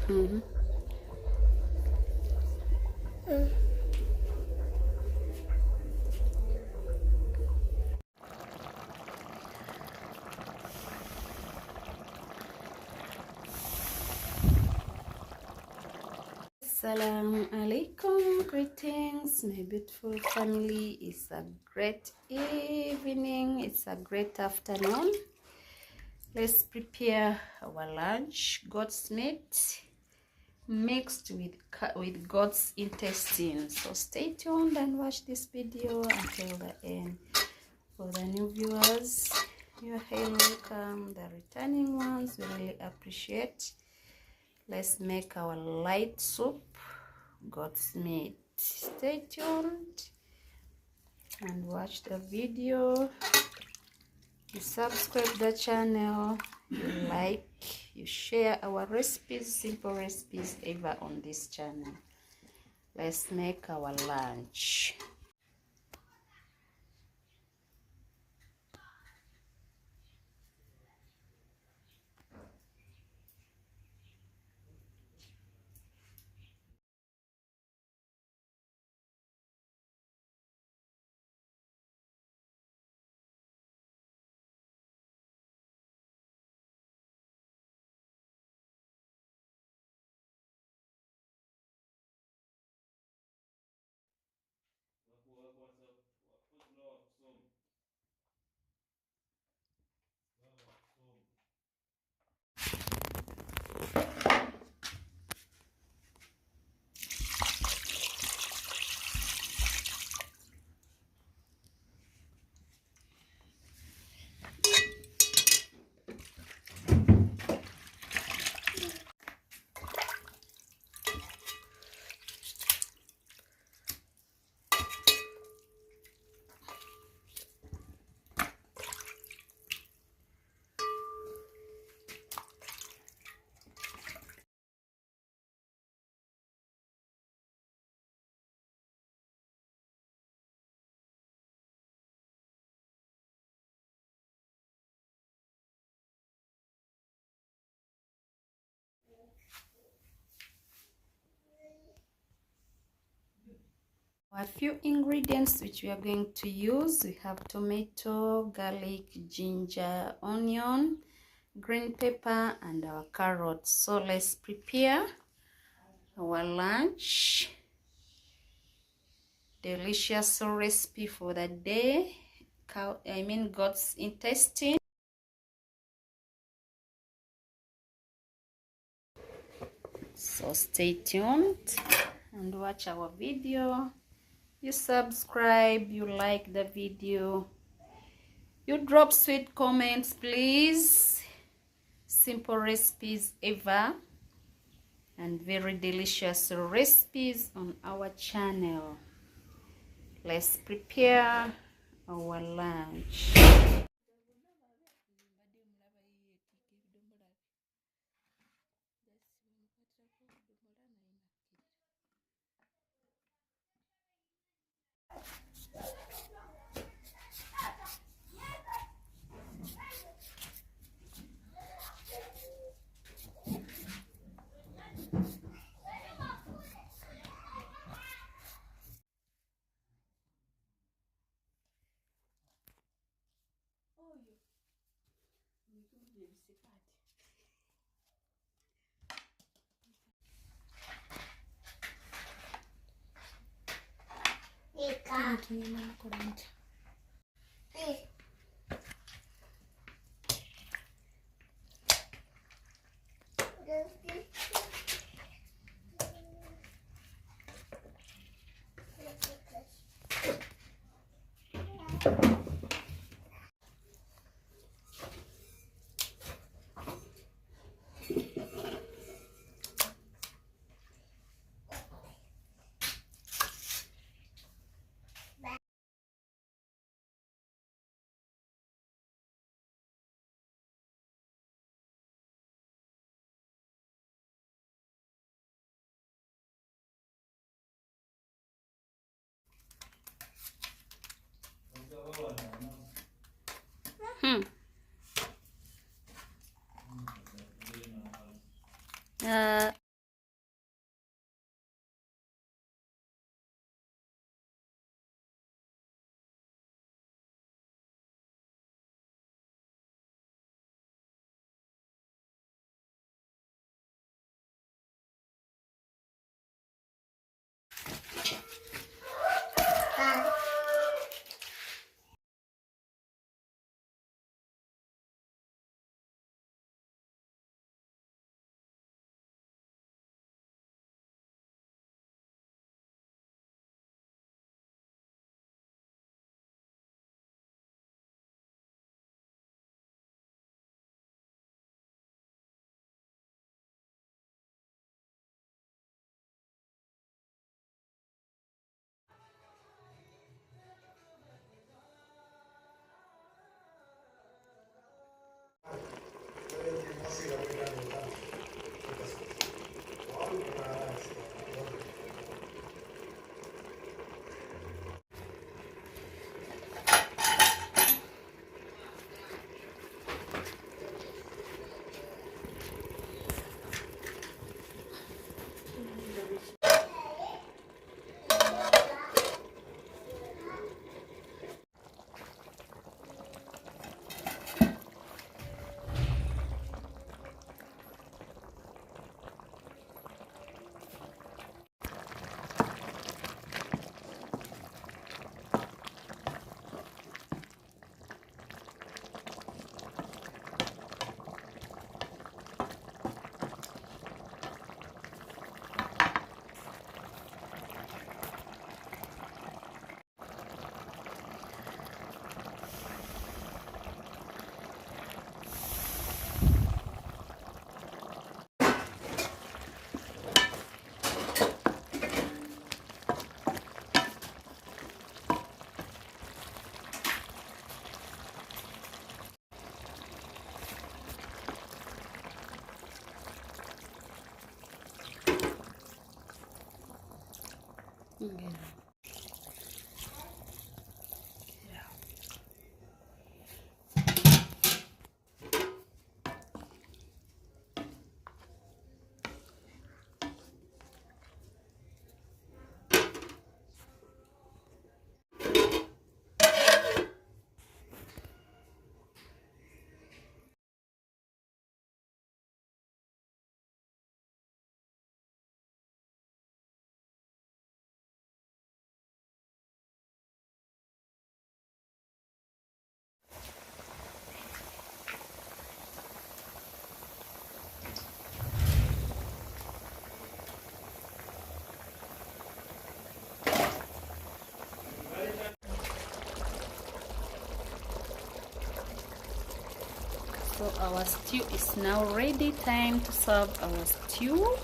Mm-hmm. Assalamu alaikum, greetings my beautiful family. It's a great evening, it's a great afternoon. Let's prepare our lunch. Goat's meat mixed with goat's intestine. So stay tuned and watch this video until the end. For the new viewers, you're highly welcome. The returning ones, we really appreciate. Let's make our light soup, goat's meat. Stay tuned and watch the video. You subscribe the channel, you like, you share our recipes, simple recipes ever on this channel. Let's make our lunch. A few ingredients which we are going to use. We have tomato, garlic, ginger, onion, green pepper, and our carrots. So let's prepare our lunch. Delicious recipe for the day. Goat's intestine. So stay tuned and watch our video. You subscribe, you like the video, you drop sweet comments, please. Simple recipes ever and very delicious recipes on our channel. Let's prepare our lunch. So our stew is now ready. Time to serve our stew.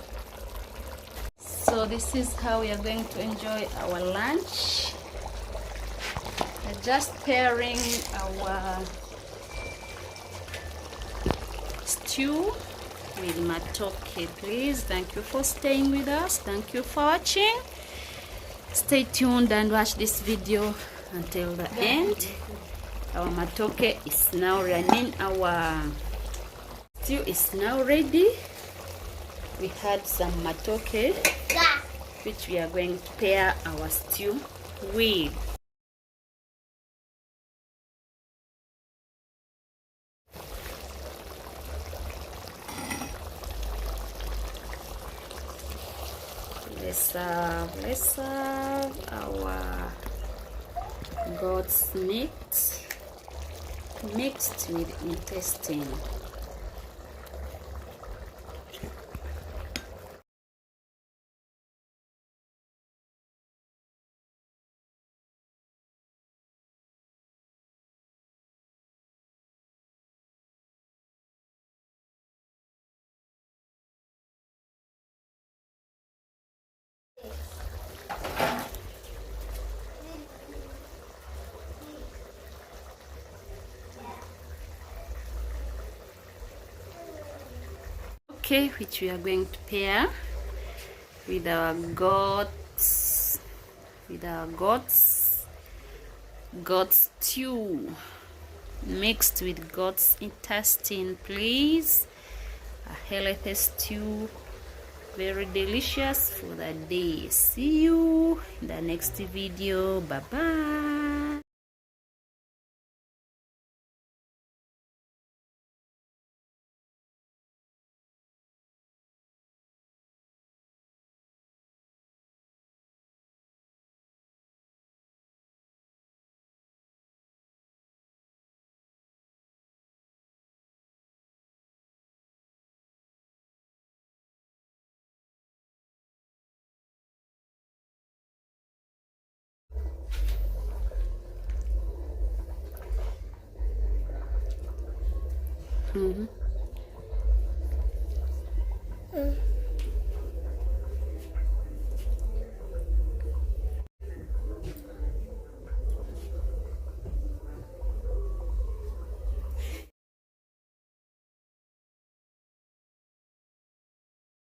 So this is how we are going to enjoy our lunch. We're just pairing our stew with matoke. Please, thank you for staying with us. Thank you for watching. Stay tuned and watch this video until the end. Our matoke is now running. Our stew is now ready. We had some matoke which we are going to pair our stew with. Let's serve our goat's meat mixed with intestine. Okay, which we are going to pair with our goat's stew mixed with goat's intestine. Please, a healthy stew, very delicious for the day. See you in the next video. Bye bye. Mm-hmm.